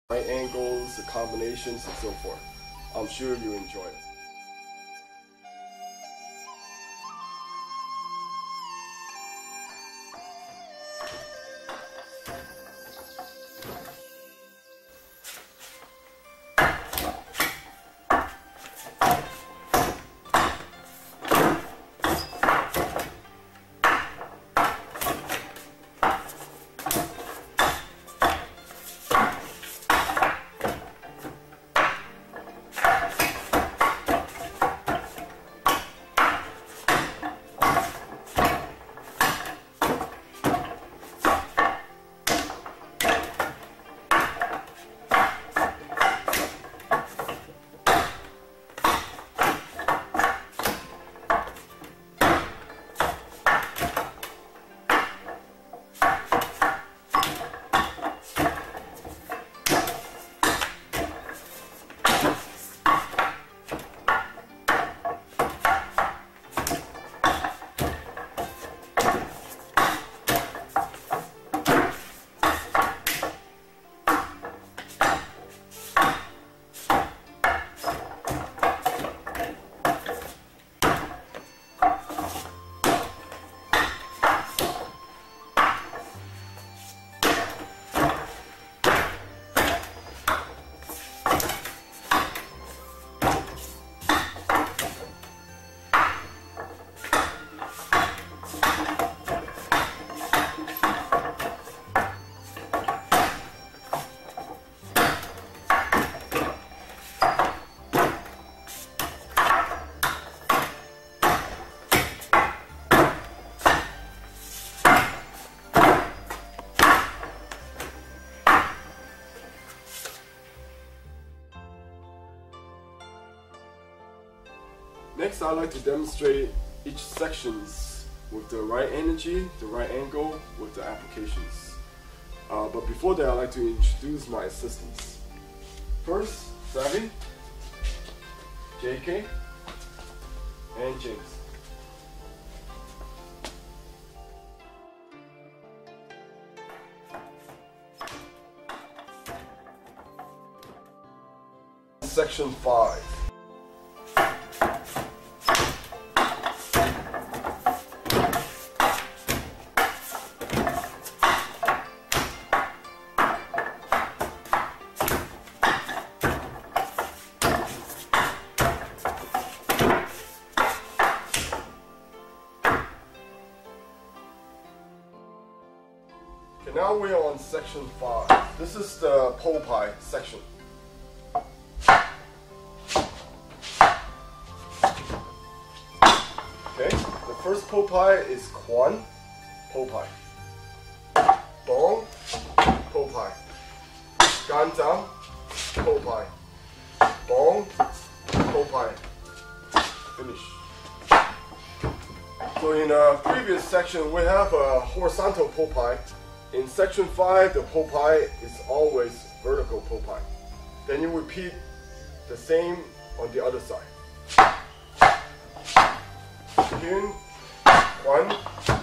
right angles, the combinations, and so forth. I'm sure you enjoy it. Next, I'd like to demonstrate each sections with the right energy, the right angle, with the applications. But before that, I'd like to introduce my assistants. First, Savvy, JK, and James. Section 5. Okay, now we're on section 5. This is the pole pie section. Okay, the first pole pie is Quan, pole pie. Bong, pole pie. Ganzang, pole pie. Bong, pole pie. Finish. So in a previous section, we have a horizontal pole pie. In section 5, the pole pie is always vertical pole pie. Then you repeat the same on the other side. Hyun, Quan,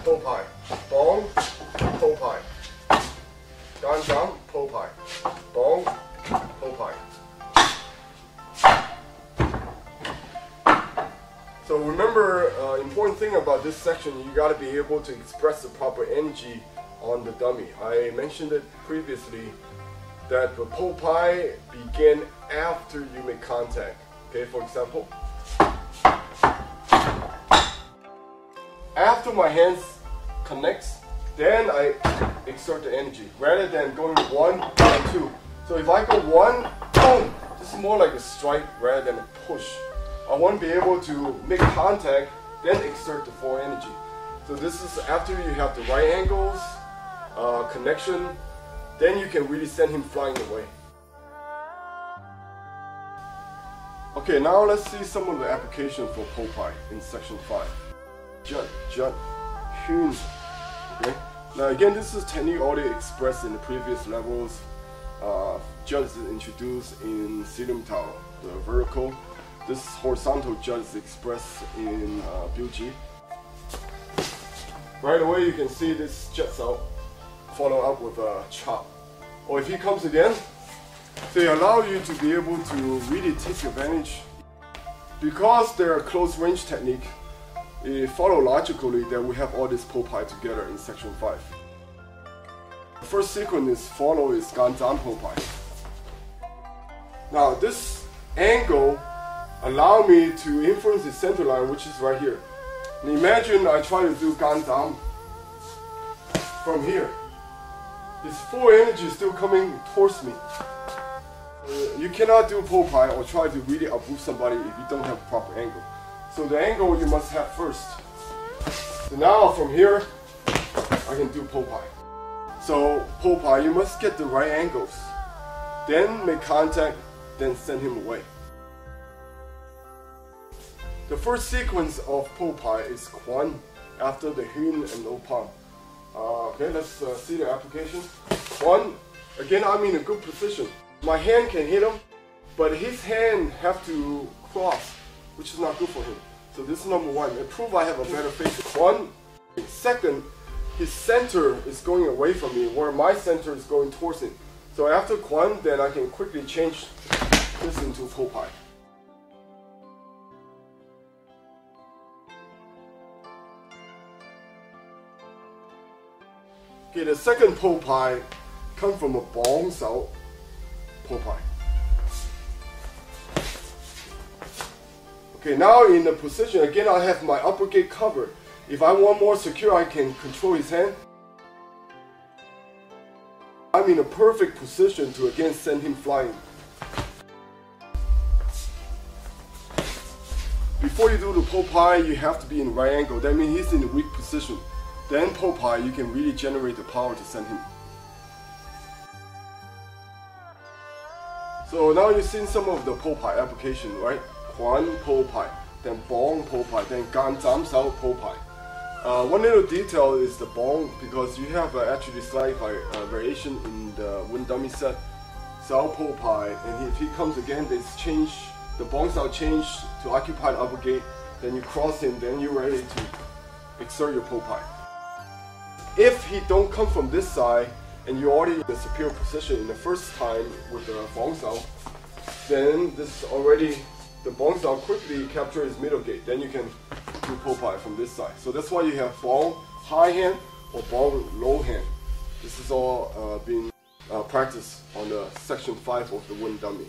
pole pie. Bong, pole pie. Ganzang, pole pie. Bong, pole pie. So remember, important thing about this section, you got to be able to express the proper energy on the dummy. I mentioned it previously that the pole pie begin after you make contact. Okay, for example, after my hands connects, then I exert the energy rather than going 1 and 2. So if I go 1, boom, this is more like a strike rather than a push. I want to be able to make contact, then exert the full energy. So this is after you have the right angles, connection, then you can really send him flying away. Okay, now let's see some of the application for pole pie in section 5. Jut, jut, hyun. Okay. Now again, this is technique already expressed in the previous levels. Jut is introduced in Silim Tao, the vertical. This horizontal jut is expressed in Biuji. Right away, you can see this juts out, follow up with a chop. Or if he comes again, They allow you to be able to really take advantage. Because they're a close range technique, it follows logically that we have all this po-pai together in section 5. The first sequence is follow is ganzam po-pai. Now this angle allow me to influence the center line, which is right here. And imagine I try to do ganzam from here. His full energy is still coming towards me. You cannot do po-pai or try to really uproot somebody if you don't have a proper angle. So the angle you must have first. So now from here, I can do po-pai. So po-pai, you must get the right angles. Then make contact, then send him away. The first sequence of po-pai is Kwan after the Hin and No palm. Okay, let's see the application. Kwan, again I'm in a good position. My hand can hit him, but his hand have to cross, which is not good for him. So this is number one. It proves I have a better face. One. Second, his center is going away from me, where my center is going towards him. So after Kwan, then I can quickly change this into po-pai. Okay, the second po-pai comes from a bong sao po-pai. Okay, now in the position, again I have my upper gate covered. If I want more secure, I can control his hand. I'm in a perfect position to again send him flying. Before you do the po-pai, you have to be in the right angle. That means he's in a weak position. Then po-pai, you can really generate the power to send him. So now you've seen some of the po-pai application, right? Kwan po-pai, then bong po-pai, then ganzam sao po-pai. One little detail is the bong, because you have actually slight variation in the wind dummy set. Sao po-pai, and if he comes again, it's change, the bong sao change to occupy the upper gate, then you cross him, then you're ready to exert your po-pai. If he don't come from this side, and you're already in a superior position in the first time with the bong sao, then this is already, the bong sao quickly capture his middle gate. Then you can do po-pai from this side. So that's why you have bong high hand or bong low hand. This is all being practiced on the section 5 of the wind dummy.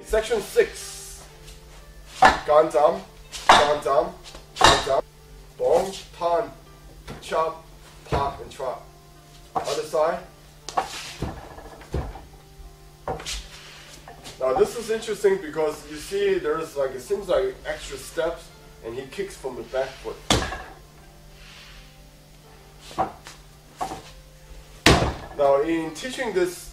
Section 6. Ganzam, ganzam, ganzam. Bong, tan, chop, pop, and trot. Other side. Now this is interesting because you see there's like, it seems like extra steps, and he kicks from the back foot. Now in teaching this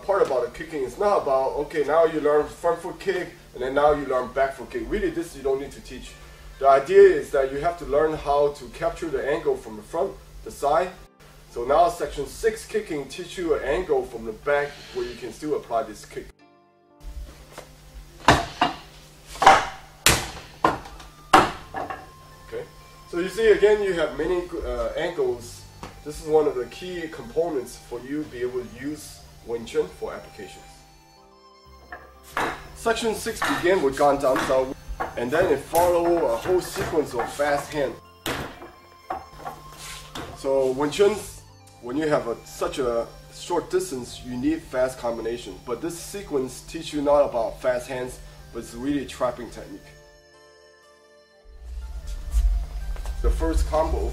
part about the kicking, it's not about, okay, now you learn front foot kick and then now you learn back foot kick. Really, this you don't need to teach. The idea is that you have to learn how to capture the angle from the front, the side. So now section 6 kicking teach you an angle from the back where you can still apply this kick. Okay, so you see again you have many angles. This is one of the key components for you to be able to use Wing-Chun for applications. Section 6 begin with ganzam sao, and then it follow a whole sequence of fast hand. So Wing-Chun, when you have such a short distance, you need fast combination. But this sequence teaches you not about fast hands, but it's really a trapping technique. The first combo,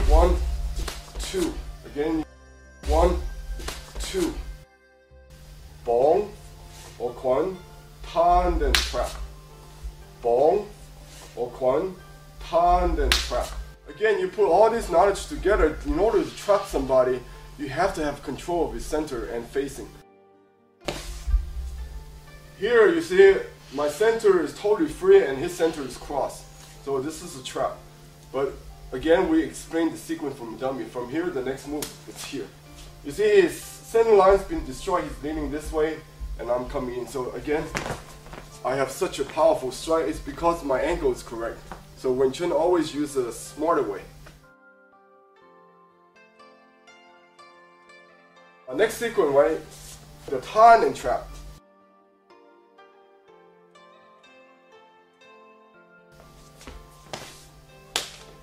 1, 2. Again, 1, 2. Bong, or Kwan, Tan, then trap. Bong, or Kwan, Tan, then trap. Again, you put all this knowledge together. In order to trap somebody, you have to have control of his center and facing. Here you see my center is totally free and his center is crossed. So this is a trap. But again, we explained the sequence from dummy. From here, the next move is here. You see his center line's been destroyed. He's leaning this way and I'm coming in. So again, I have such a powerful strike. It's because my angle is correct. So Wing-Chun always uses a smarter way. Our next sequence, right? The Tan and trap.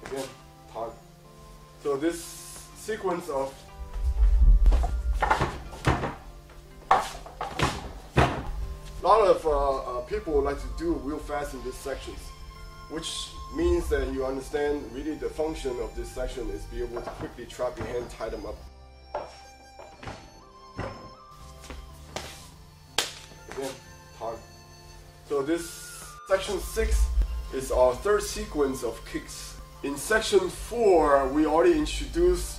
Again, Tan. So this sequence of a lot of people like to do real fast in these sections, which means that you understand really the function of this section is be able to quickly trap your hand, tie them up. Again, Tan. So this section 6 is our third sequence of kicks. In section 4, we already introduced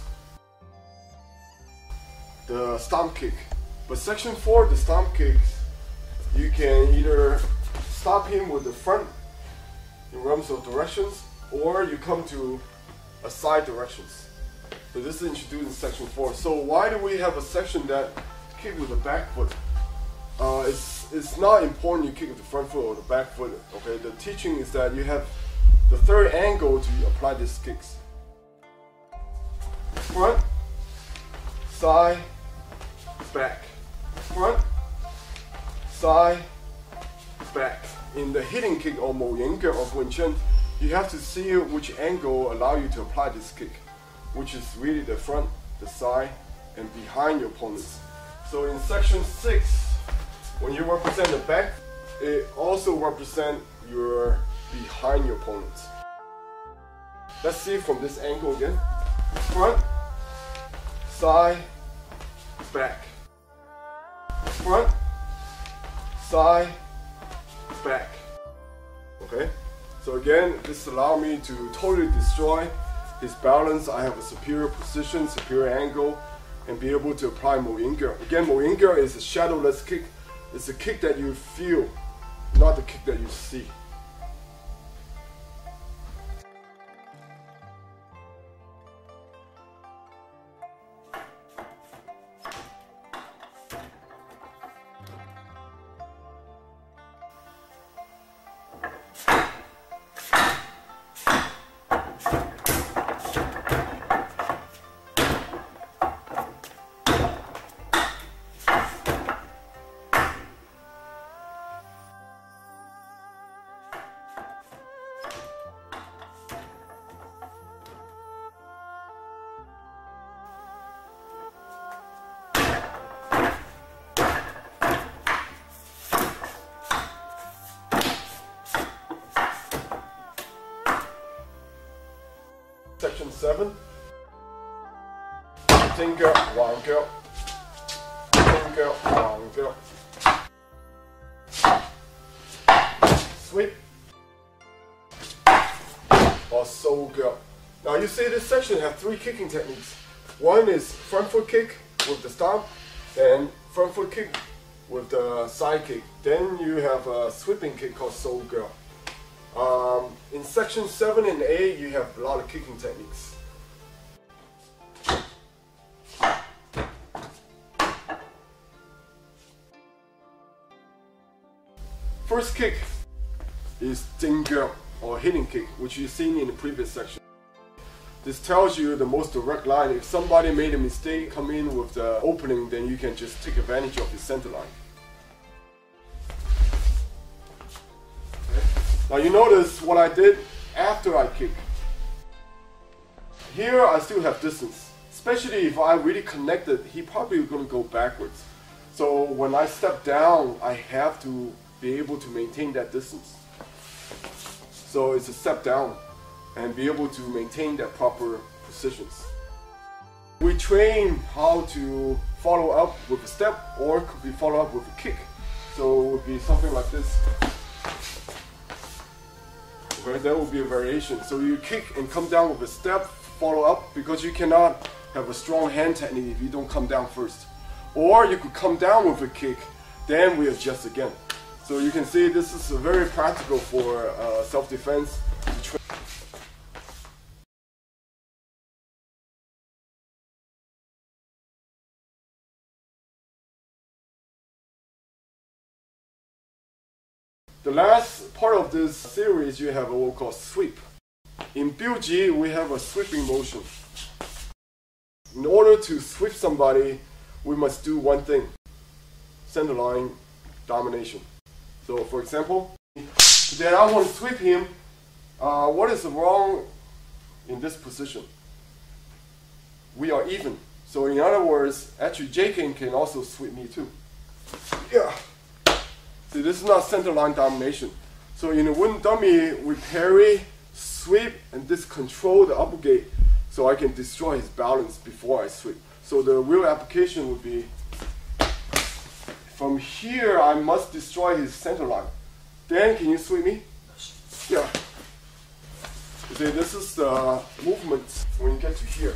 the stomp kick. But section 4, the stomp kicks, you can either stop him with the front in terms of directions, or you come to a side directions. So this is introduced in section 4. So why do we have a section that kick with the back foot? It's not important you kick with the front foot or the back foot. Okay, the teaching is that you have the third angle to apply these kicks. Front, side, back. Front, side, back. In the hitting kick or Mo-Yen of Wing-Chun, you have to see which angle allow you to apply this kick, which is really the front, the side, and behind your opponents. So in section 6, when you represent the back, it also represents your behind your opponents. Let's see from this angle again. Front, side, back. Front, side, back. Okay? So again, this allows me to totally destroy his balance. I have a superior position, superior angle, and be able to apply Mo-Yen-Gyo. Again, Mo-Yen-Gyo is a shadowless kick. It's a kick that you feel, not the kick that you see. Section 7. Finger, one girl. Finger, one girl. Sweep. Or soul girl. Now you see this section has 3 kicking techniques. One is front foot kick with the stomp, then front foot kick with the side kick. Then you have a sweeping kick called soul girl. In section 7 and 8, you have a lot of kicking techniques. First kick is Jingge or hitting kick, which you've seen in the previous section. This tells you the most direct line. If somebody made a mistake, come in with the opening, then you can just take advantage of the center line. Now you notice what I did after I kick. Here I still have distance. especially if I really connected, he probably going to go backwards. So when I step down, I have to be able to maintain that distance. So it's a step down and be able to maintain that proper positions. We train how to follow up with a step, or could be follow up with a kick. So it would be something like this. Okay, that would be a variation. So you kick and come down with a step, follow up, because you cannot have a strong hand technique if you don't come down first. Or you could come down with a kick, then we adjust again. So you can see this is very practical for self-defense. The last part of this series, you have what we call sweep. In Biu-Ji, we have a sweeping motion. In order to sweep somebody, we must do one thing: center line domination. So, for example, then I want to sweep him. What is wrong in this position? We are even. So, in other words, actually, J-King can also sweep me too. Yeah. See, this is not center line domination. So in a wooden dummy, we parry, sweep, and this control the upper gate so I can destroy his balance before I sweep. So the real application would be, from here I must destroy his center line. Dan, can you sweep me? Yeah. See, this is the movement when you get to here,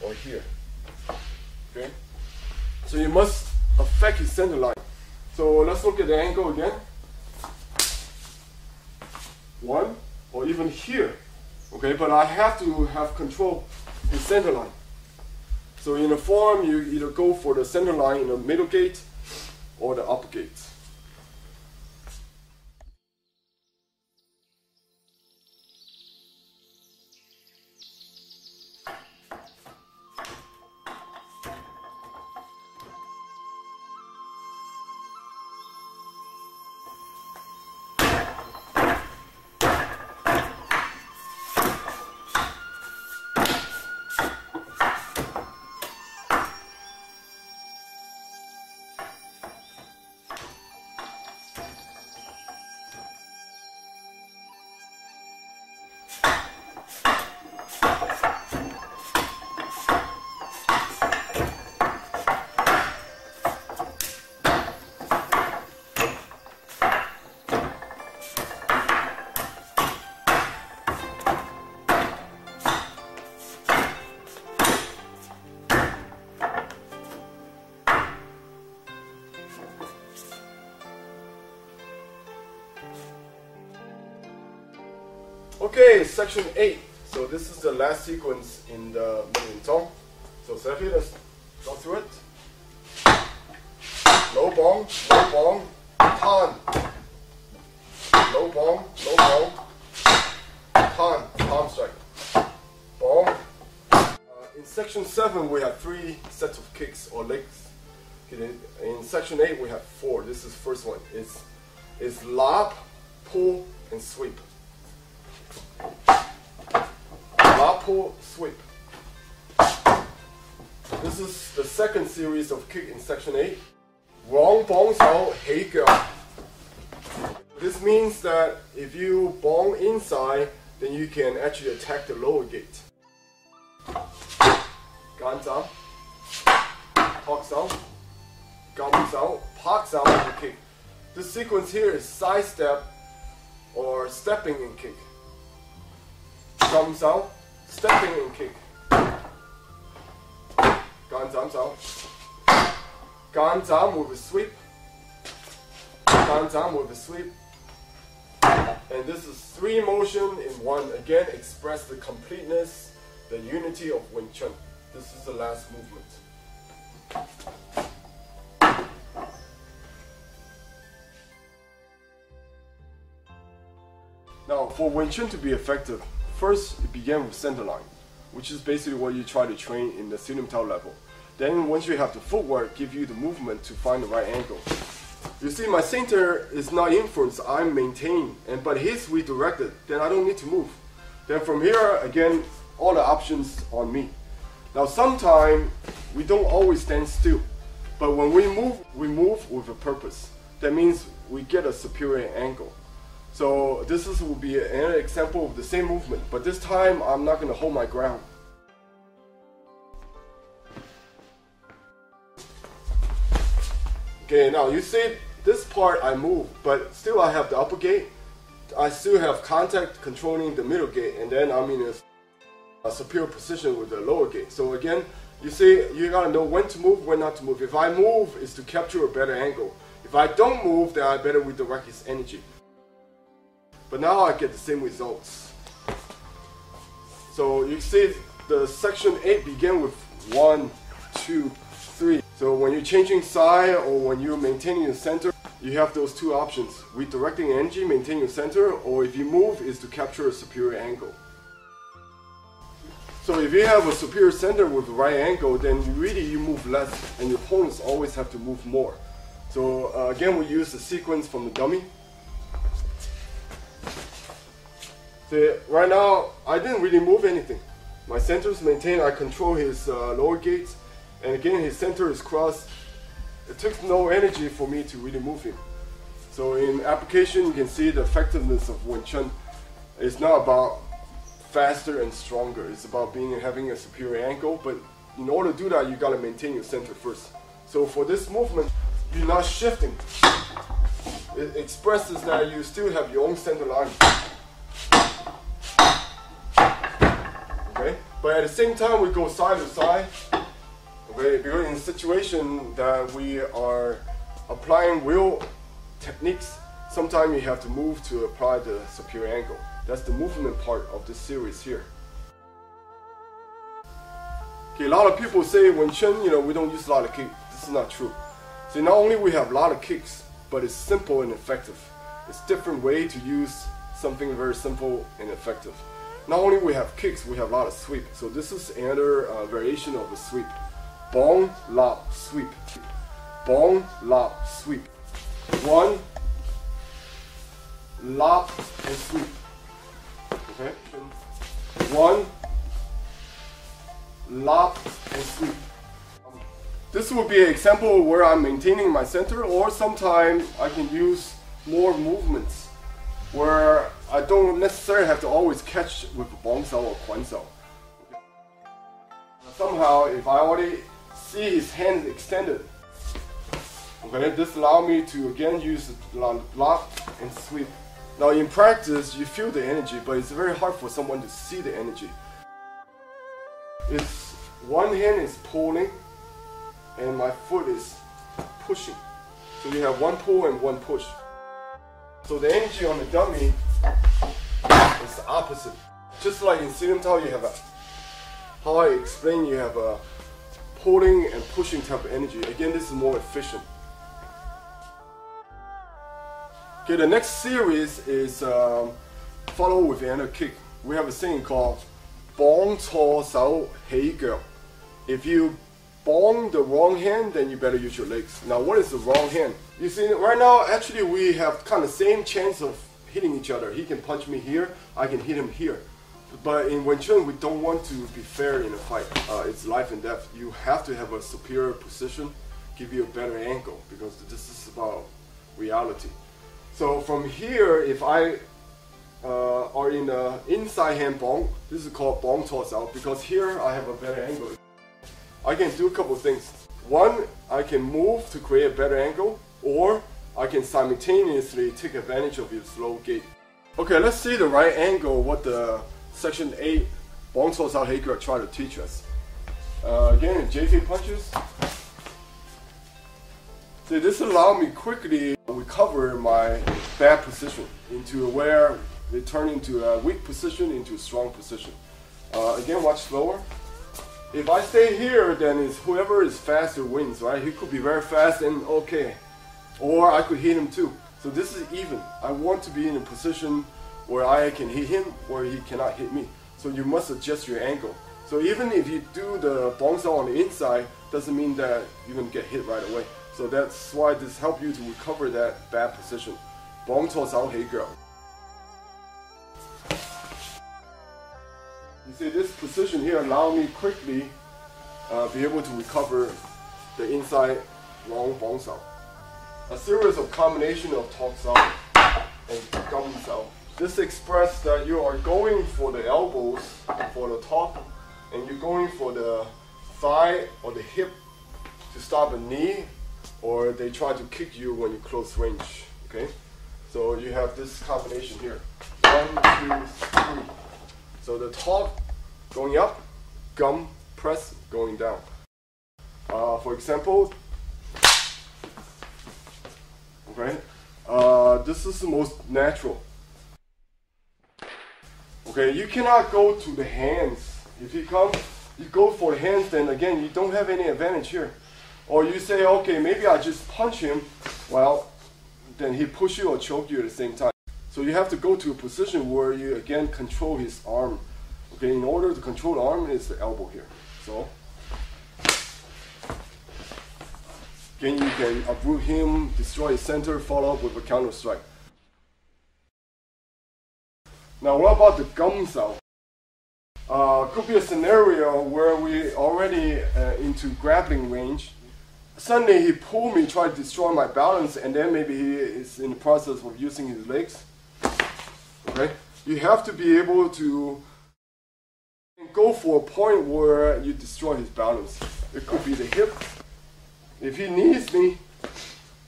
or here. Okay? So you must affect his center line. So let's look at the angle again. One, or even here. Okay, but I have to have control in center line. So in a form, you either go for the center line in the middle gate or the upper gate. Okay, section 8. So this is the last sequence in the Meng-Zong. So Sefi, let's go through it. Low bong, tan. Low bong, tan, palm strike. Bong. In section 7, we have 3 sets of kicks or legs. In section 8, we have 4. This is the first one. It's lap, pull, and sweep. Lap, pull, sweep. This is the second series of kick in section 8. Wrong bong sao, hei geao. This means that if you bong inside, then you can actually attack the lower gate. Gan zao, tok sao, gam sao, pak sao, and kick. This sequence here is side step or stepping and kick. Gam sao, stepping and kick. Gan zam sao. Gan zam with a sweep. Gan zam with a sweep. And this is 3 motion in 1. Again, express the completeness, the unity of Wing-Chun. This is the last movement. Now, for Wing-Chun to be effective, first it began with center line, which is basically what you try to train in the Sinim Tao level. Then once you have the footwork, give you the movement to find the right angle. You see, my center is not influenced, I'm maintained, but he's redirected, then I don't need to move. Then from here, again, all the options on me. Now sometimes we don't always stand still, but when we move with a purpose. That means we get a superior angle. So this will be another example of the same movement, but this time I'm not going to hold my ground. Okay, now you see this part I move, but still I have the upper gate. I still have contact controlling the middle gate, and then I'm in a superior position with the lower gate. So again, you see, you gotta know when to move, when not to move. If I move, it's to capture a better angle. If I don't move, then I better redirect his energy. But now I get the same results. So you see the section 8 begin with 1, 2, 3. So when you're changing side or when you're maintaining the center, you have those two options. Redirecting energy, maintaining the center, or if you move, is to capture a superior angle. So if you have a superior center with the right angle, then you move less and your opponents always have to move more. So again, we use the sequence from the dummy. So right now, I didn't really move anything. My center is maintained, I control his lower gates, and again his center is crossed. It took no energy for me to really move him. So in application, you can see the effectiveness of Wing-Chun. It's not about faster and stronger. It's about having a superior angle, but in order to do that, you gotta maintain your center first. So for this movement, you're not shifting. It expresses that you still have your own center line. Okay? But at the same time, we go side to side. Okay? Because in a situation that we are applying real techniques, sometimes you have to move to apply the superior angle. That's the movement part of this series here. Okay, a lot of people say Wing-Chun, we don't use a lot of kicks. This is not true. See, not only we have a lot of kicks, but it's simple and effective. It's a different way to use something very simple and effective. Not only we have kicks, we have a lot of sweep. So this is another variation of the sweep. Bong, lop, sweep. Bong, lop, sweep. One, lop, and sweep. Okay? One, lop, and sweep. This will be an example where I'm maintaining my center, or sometimes I can use more movements where I don't necessarily have to always catch with a bong sao or quan sao. Okay. Somehow, if I already see his hand extended, okay, this allows me to again use the lop and sweep. Now in practice, you feel the energy, but it's very hard for someone to see the energy. It's one hand is pulling, and my foot is pushing. So you have one pull and one push. So the energy on the dummy is the opposite. Just like in Sim-Tao, you have how I explained, you have a pulling and pushing type of energy. Again, this is more efficient. Okay, the next series is follow with another kick. We have a saying called bong cho sao hei girl. If you bong the wrong hand, then you better use your legs. Now, what is the wrong hand? You see, right now, actually, we have kind of same chance of hitting each other. He can punch me here, I can hit him here. But in Wing-Chun, we don't want to be fair in a fight. It's life and death. You have to have a superior position, give you a better angle, because this is about reality. So from here, if I are in the inside hand bong, this is called bong cho sao, because here I have a better angle. I can do a couple of things. One, I can move to create a better angle, or I can simultaneously take advantage of your slow gait. Okay, let's see the right angle, what the section 8 bong cho sao hei girl try to teach us. Again, JK punches. See, this allows me quickly recover my bad position into where it turned into a weak position into a strong position. Again, watch slower. If I stay here, then it's whoever is faster wins, right? He could be very fast and okay. Or I could hit him too. So this is even. I want to be in a position where I can hit him, where he cannot hit me. So you must adjust your angle. So even if you do the bong sao on the inside, doesn't mean that you're going to get hit right away. So that's why this helps you to recover that bad position. Bong cho sao hei girl. You see, this position here allows me quickly be able to recover the inside long bong sao. A series of combination of tok sao and gum sao. This expresses that you are going for the elbows for the top, and you're going for the thigh or the hip to stop a knee, or they try to kick you when you close range. Okay, so you have this combination here. 1, 2, 3. So the top going up, gum press going down. For example, okay, this is the most natural. Okay, you cannot go to the hands. If you go for the hands, then again, you don't have any advantage here. Or you say, okay, maybe I just punch him, well, then he push you or choke you at the same time. So you have to go to a position where you again control his arm. Okay, in order to control the arm, it's the elbow here. So again, you can uproot him, destroy his center, follow up with a counter strike. Now, what about the gum sao? Could be a scenario where we already into grappling range. Suddenly he pulled me, tried to destroy my balance, and then maybe he is in the process of using his legs. Okay, you have to be able to go for a point where you destroy his balance. It could be the hip. If he knees me,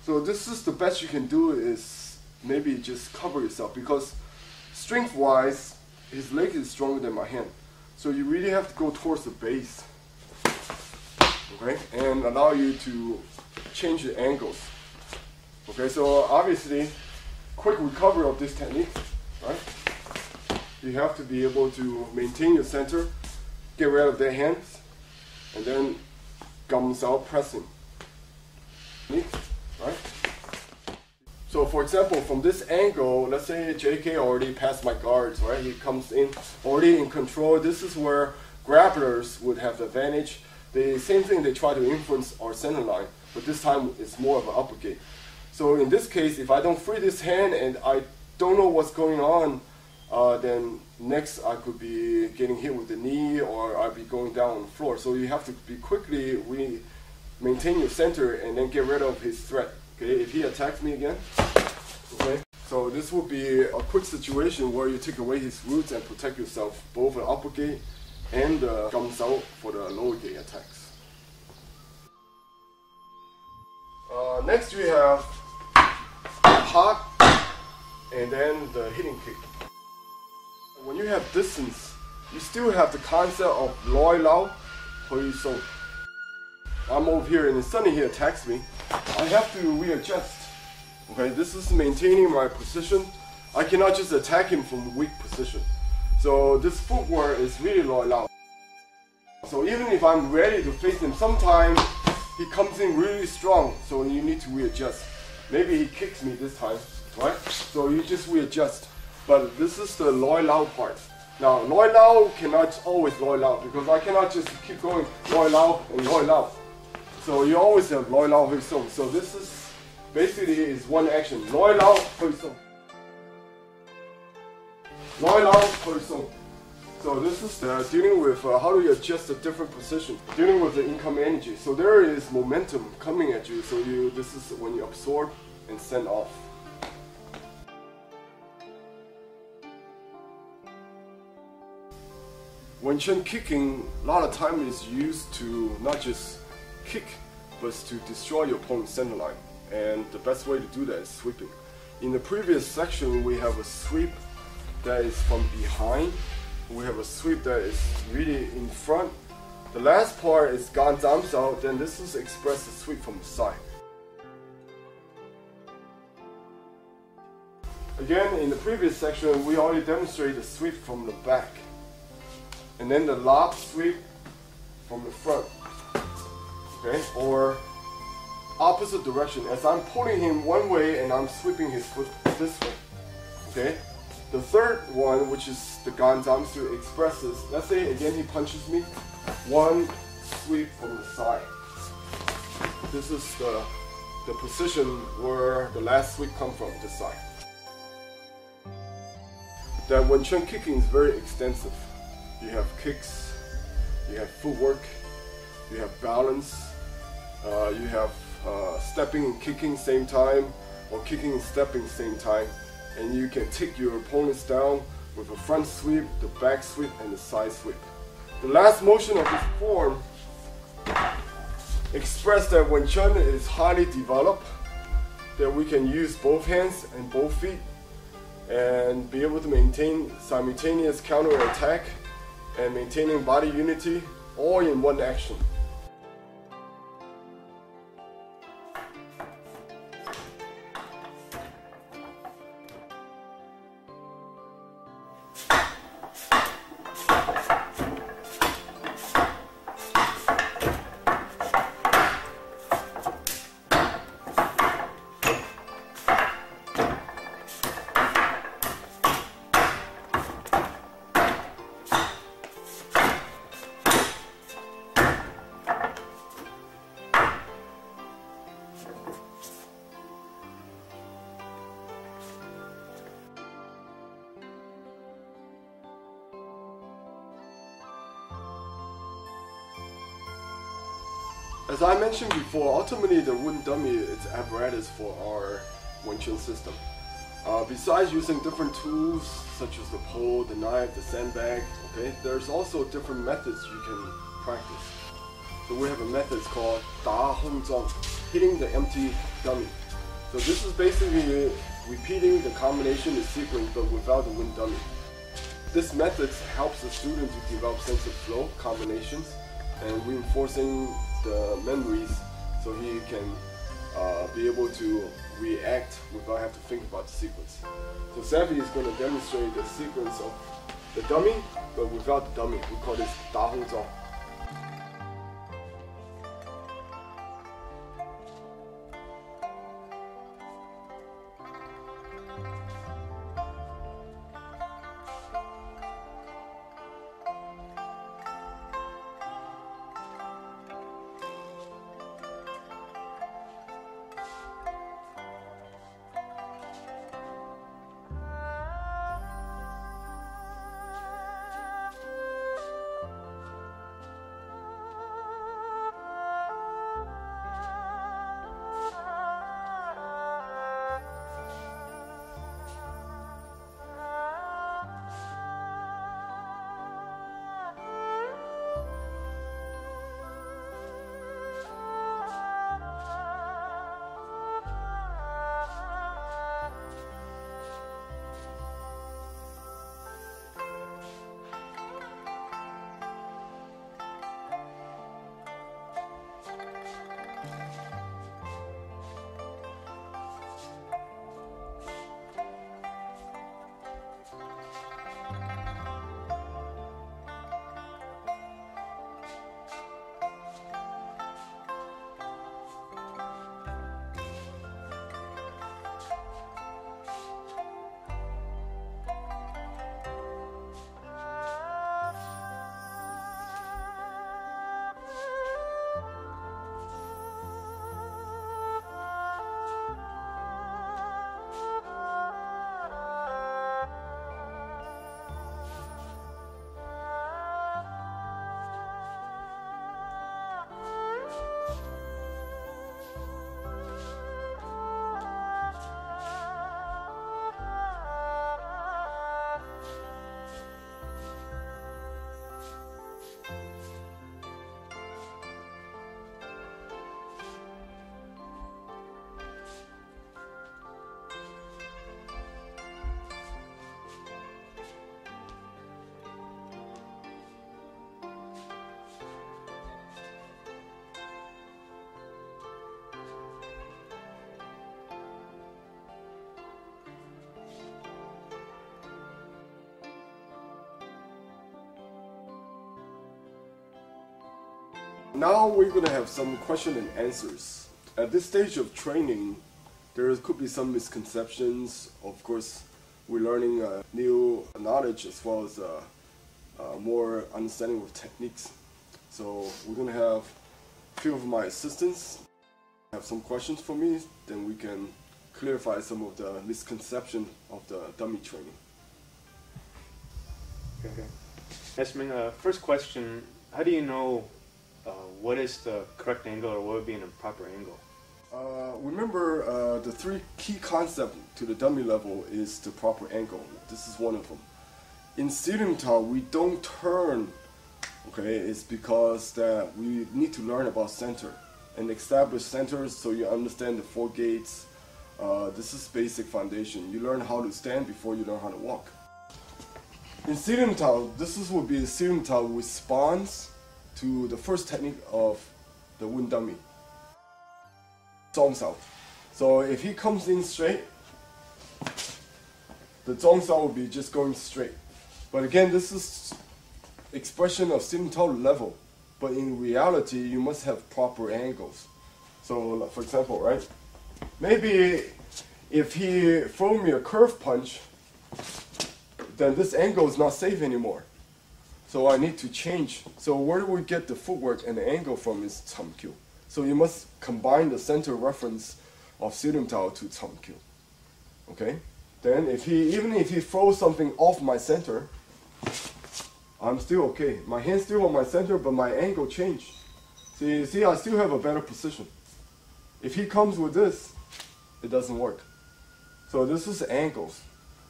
so this is the best you can do is maybe just cover yourself, because strength-wise, his leg is stronger than my hand. So you really have to go towards the base, okay, and allow you to change the angles. Okay, so obviously, quick recovery of this technique, right? You have to be able to maintain your center, get rid of their hands, and then gums out pressing, right? So for example, from this angle, let's say JK already passed my guards, right? He comes in already in control. This is where grapplers would have the advantage. The same thing, they try to influence our center line, but this time it's more of an upper gate. So in this case, if I don't free this hand and I don't know what's going on, then next I could be getting hit with the knee, or I'd be going down on the floor. So you have to be quickly maintain your center and then get rid of his threat. Okay, if he attacks me again, okay, so this will be a quick situation where you take away his roots and protect yourself, both the upper gate and the gums out for the lower gate attacks. Next we have hot and then the hitting kick. When you have distance, you still have the concept of loi lao, hui song. I'm over here and then suddenly he attacks me. I have to readjust. Okay, this is maintaining my position. I cannot just attack him from weak position. So this footwork is really loi lao. So even if I'm ready to face him, sometimes he comes in really strong, so you need to readjust. Maybe he kicks me this time, right? So you just readjust. But this is the loi lao part. Now, loi lao cannot always loi lao, because I cannot just keep going loi lao and loi lao. So you always have loi lao hui song. So this is basically is one action. Loi lao hui song. Loi lao hui song. So this is dealing with how do you adjust the different positions, dealing with the incoming energy. So there is momentum coming at you. So this is when you absorb and send off. Wing-Chun kicking, a lot of time is used to not just kick, but to destroy your opponent's center line. And the best way to do that is sweeping. In the previous section, we have a sweep that is from behind. We have a sweep that is really in front. The last part is gan zam sao, then this is express the sweep from the side. Again, in the previous section, we already demonstrated the sweep from the back. And then the lob sweep from the front. Okay, or opposite direction. As I'm pulling him one way and I'm sweeping his foot this way. Okay. The third one, which is the ganzamsu, expresses. Let's say again he punches me. One sweep from the side. This is the position where the last sweep comes from, this side. That Wing-Chun kicking is very extensive. You have kicks, you have footwork, you have balance, you have stepping and kicking same time, or kicking and stepping same time, and you can take your opponents down with a front sweep, the back sweep, and the side sweep. The last motion of this form express that Wing-Chun is highly developed, that we can use both hands and both feet and be able to maintain simultaneous counter attack and maintaining body unity all in one action. As I mentioned before, ultimately the wooden dummy is apparatus for our Wing-Chun system. Besides using different tools such as the pole, the knife, the sandbag, okay, there's also different methods you can practice. So we have a method called da-hong-zong, hitting the empty dummy. So this is basically repeating the combination, the sequence, but without the wooden dummy. This method helps the student to develop sense of flow, combinations, and reinforcing the memories so he can be able to react without having to think about the sequence. So Savvy is going to demonstrate the sequence of the dummy, but without the dummy. We call this Da Hong Zong. Now we're going to have some question and answers. At this stage of training, there could be some misconceptions. Of course, we're learning new knowledge as well as more understanding of techniques. So we're going to have a few of my assistants have some questions for me, then we can clarify some of the misconception of the dummy training. Okay. Esming, first question, how do you know what is the correct angle, or what would be an improper angle? Remember, the three key concepts to the dummy level is the proper angle. This is one of them. In Tao, we don't turn. Okay, it's because that we need to learn about center and establish centers so you understand the four gates. This is basic foundation. You learn how to stand before you learn how to walk. In Tao, would be the Tao response to the first technique of the wind dummy. Zhong. So if he comes in straight, the Zhong will be just going straight. But again, this is expression of Tao level. But in reality, you must have proper angles. So for example, right? Maybe if he throw me a curve punch, then this angle is not safe anymore. So I need to change. So where do we get the footwork and the angle from is Cam-kyu. So you must combine the center reference of Tao to Cam-kyu. Okay? Then even if he throws something off my center, I'm still okay. My hand's still on my center, but my angle changed. See, I still have a better position. If he comes with this, it doesn't work. So this is angles.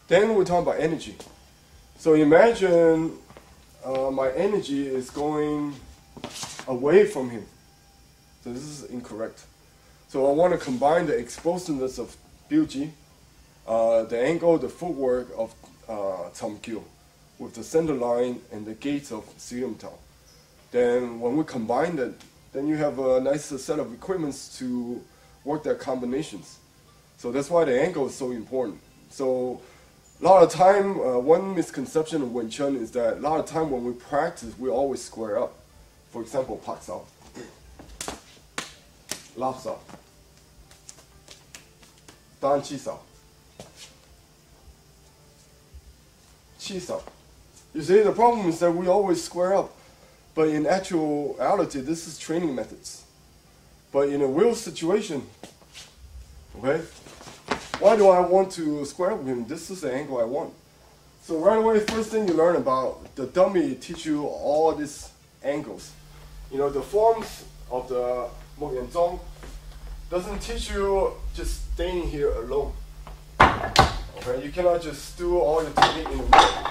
Then we're talking about energy. So imagine my energy is going away from him. So this is incorrect. So I want to combine the explosiveness of Biuji, the angle, the footwork of Cam-kyu, with the center line and the gates of Tao. Then when we combine that, then you have a nice set of equipments to work their combinations. So that's why the angle is so important. So a lot of time, one misconception of Wing-Chun is that a lot of time when we practice, we always square up. For example, Pak Sao, Lap Sao, Dan Chi Sao, Chi Sao. You see, the problem is that we always square up. But in actuality, this is training methods. But in a real situation, okay, why do I want to square up with him? This is the angle I want. So right away, first thing you learn about the dummy teach you all these angles. You know, the forms of the Muk-Ya'n-Jong doesn't teach you just staying here alone. Okay, you cannot just do all your technique in the middle.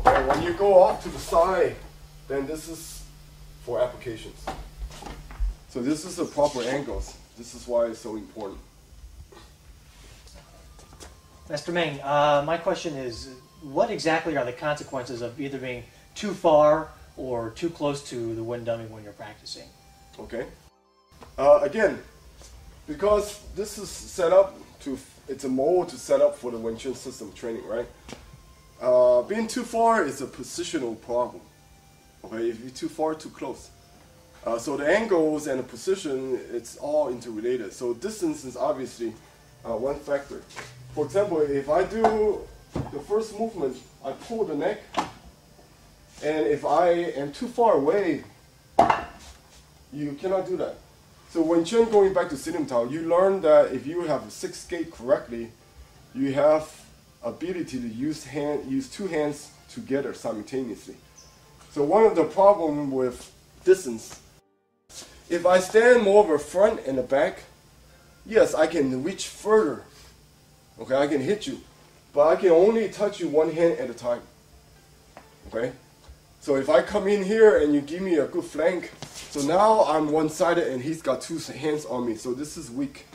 Okay, when you go off to the side, then this is for applications. So this is the proper angles. This is why it's so important. Master Meng, my question is, what exactly are the consequences of either being too far or too close to the wind dummy when you're practicing? Okay. Again, because this is set up to, it's a mold to set up for the Wing-Chun system training, right? Being too far is a positional problem. Okay, if you're too far, too close. So the angles and the position, it's all interrelated. So distance is obviously one factor. For example, if I do the first movement, I pull the neck, and if I am too far away, you cannot do that. So when Chun going back to Tao, you learn that if you have a 6 gate correctly, you have ability to use two hands together simultaneously. So one of the problem with distance, if I stand more of a front and a back, yes, I can reach further. Okay, I can hit you, but I can only touch you one hand at a time. Okay, so if I come in here and you give me a good flank, so now I'm one-sided and he's got 2 hands on me, so this is weak.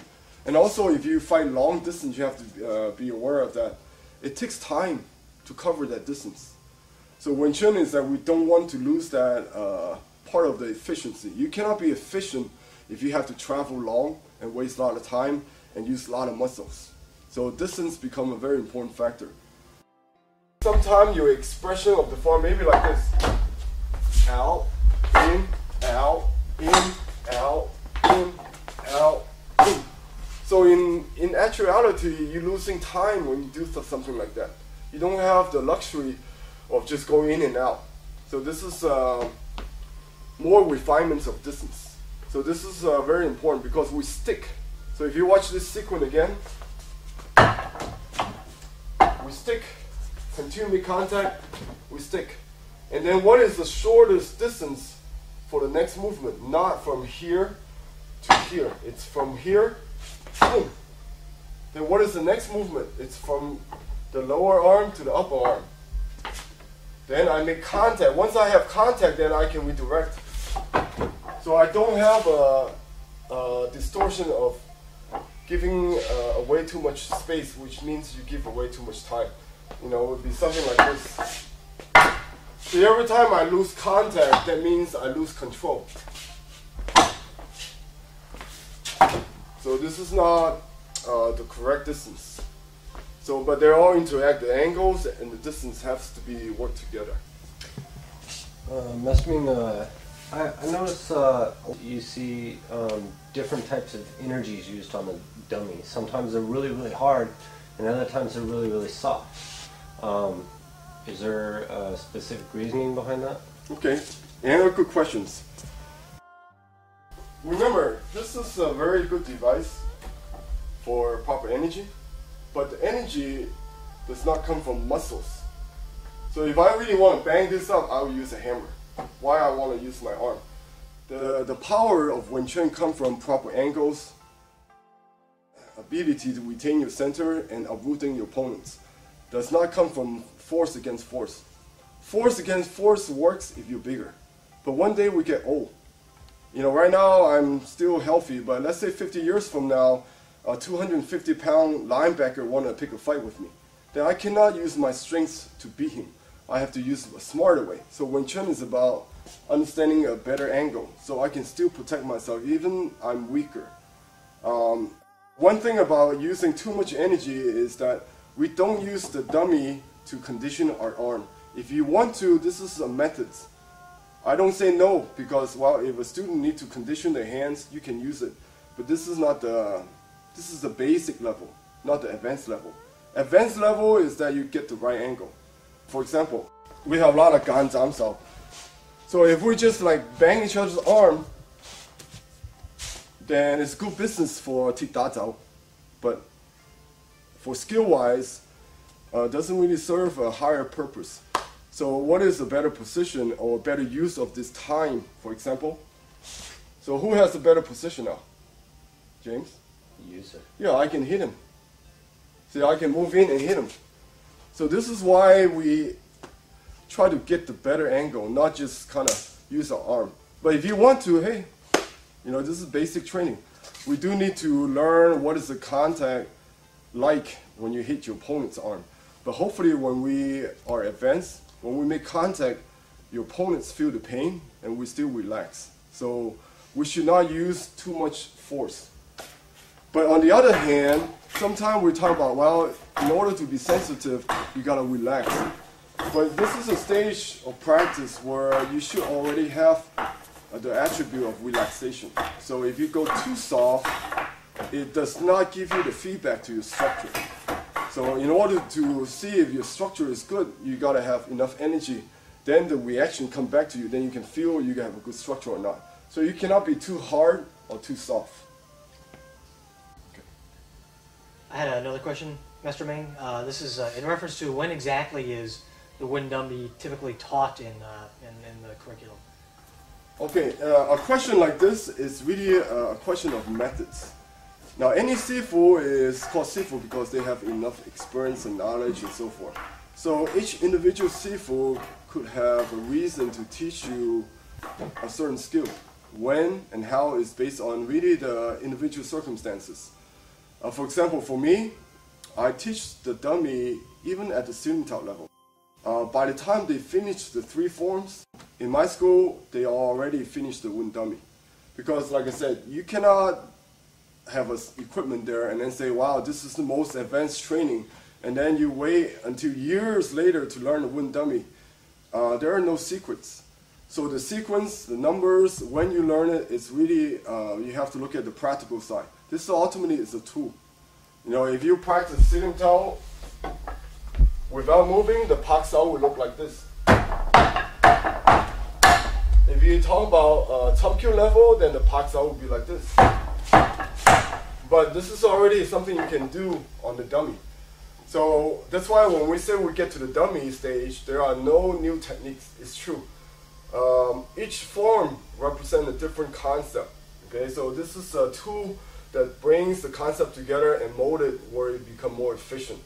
And also, if you fight long distance, you have to be aware of that. It takes time to cover that distance. So Wing-Chun is that we don't want to lose that part of the efficiency. You cannot be efficient if you have to travel long and waste a lot of time and use a lot of muscles. So distance becomes a very important factor. Sometimes your expression of the form may be like this. Out, in, out, in, out, in, out, in. So in actuality, you're losing time when you do something like that. You don't have the luxury of just going in and out. So this is more refinements of distance. So this is very important because we stick. So if you watch this sequence again, we stick, continue contact, we stick. And then what is the shortest distance for the next movement, not from here to here. It's from here, boom. Then what is the next movement? It's from the lower arm to the upper arm. Then I make contact. Once I have contact, then I can redirect. So I don't have a distortion of giving away too much space, which means you give away too much time. You know, it would be something like this. See, every time I lose contact, that means I lose control. So this is not the correct distance. So, but they're all interact. The angles and the distance has to be worked together. Mr. Ming, I notice you see different types of energies used on the dummy. Sometimes they're really, really hard, and other times they're really, really soft. Is there a specific reasoning behind that? Okay, and good questions. Remember, this is a very good device for proper energy, but the energy does not come from muscles. So if I really want to bang this up, I will use a hammer. Why I want to use my arm? The power of Wing-Chun comes from proper angles, ability to retain your center, and uprooting your opponents. Does not come from force against force. Force against force works if you're bigger. But one day we get old. You know, right now I'm still healthy, but let's say 50 years from now, a 250-pound linebacker want to pick a fight with me. Then I cannot use my strength to beat him. I have to use a smarter way. So Wing-Chun is about understanding a better angle, so I can still protect myself even I'm weaker. One thing about using too much energy is that we don't use the dummy to condition our arm. If you want to, this is a method. I don't say no, because well, if a student needs to condition their hands, you can use it. But this is not this is the basic level, not the advanced level. Advanced level is that you get the right angle. For example, we have a lot of gan zam sao. So if we just like bang each other's arm, then it's good business for tik da zao. But for skill-wise, doesn't really serve a higher purpose. So what is a better position or better use of this time, for example? So who has a better position now? James? Use it. Yeah, I can hit him. See, I can move in and hit him. So this is why we try to get the better angle, not just kind of use our arm. But if you want to, hey, you know, this is basic training. We do need to learn what is the contact like when you hit your opponent's arm. But hopefully when we are advanced, when we make contact, your opponents feel the pain and we still relax. So we should not use too much force. But on the other hand, sometimes we talk about, well, in order to be sensitive, you gotta relax. But this is a stage of practice where you should already have the attribute of relaxation. So if you go too soft, it does not give you the feedback to your structure. So in order to see if your structure is good, you gotta have enough energy. Then the reaction comes back to you. Then you can feel you have a good structure or not. So you cannot be too hard or too soft. I had another question, Master Ming. This is in reference to when exactly is the Wing Dummy typically taught in the curriculum? Okay, a question like this is really a question of methods. Now, any sifu is called sifu because they have enough experience and knowledge and so forth. So each individual sifu could have a reason to teach you a certain skill. When and how is based on really the individual circumstances. For example, for me, I teach the dummy even at the student top level. By the time they finish the 3 forms, in my school, they already finished the Wing Dummy. Because like I said, you cannot have equipment there and then say, wow, this is the most advanced training. And then you wait until years later to learn the Wing Dummy. There are no secrets. So the sequence, the numbers, when you learn it, it's really, you have to look at the practical side. This ultimately is a tool. You know, if you practice sitting tall without moving, the pak sao will look like this. If you talk about top Q level, then the pak sao will be like this. But this is already something you can do on the dummy. So that's why when we say we get to the dummy stage, there are no new techniques. It's true. Each form represents a different concept. Okay, so this is a tool that brings the concept together and mold it where it become more efficient,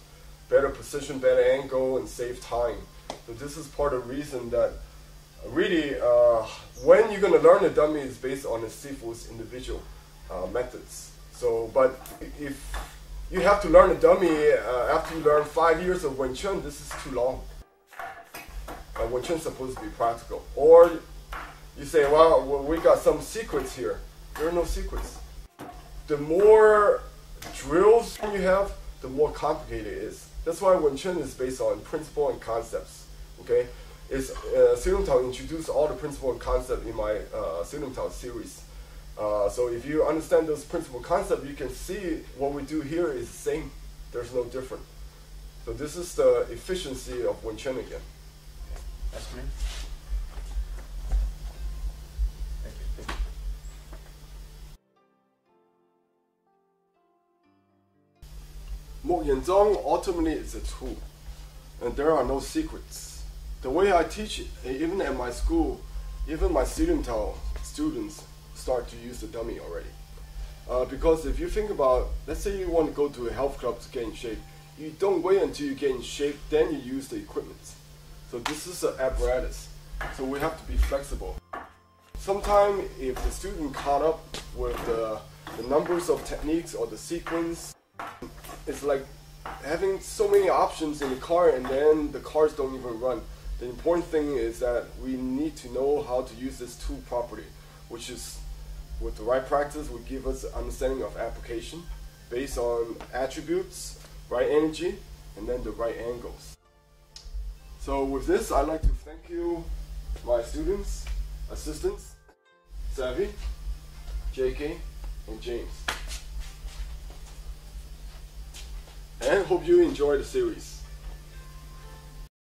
better precision, better angle, and save time. So this is part of the reason that really when you're going to learn the dummy is based on the sifu's individual methods. So, but if you have to learn the dummy after you learn 5 years of Wing-Chun, this is too long. Wing-Chun is supposed to be practical. Or you say, well, we got some secrets here. There are no secrets. The more drills you have, the more complicated it is. That's why Wing-Chun is based on principle and concepts. Okay, Tao introduced all the principle and concept in my Tao series. So if you understand those principle concepts, you can see what we do here is the same. There's no different. So this is the efficiency of Wing-Chun again. That's me. Muk-Ya'n-Jong ultimately is a tool, and there are no secrets. The way I teach it, even at my school, even my Tao students start to use the dummy already. Because if you think about, let's say you want to go to a health club to get in shape, you don't wait until you get in shape, then you use the equipment. So this is an apparatus, so we have to be flexible. Sometimes if the student caught up with the numbers of techniques or the sequence, it's like having so many options in the car and then the cars don't even run. The important thing is that we need to know how to use this tool properly, which is, with the right practice, will give us an understanding of application based on attributes, right energy, and then the right angles. So with this, I'd like to thank you, my students, assistants, Savvy, JK, and James. And hope you enjoy the series.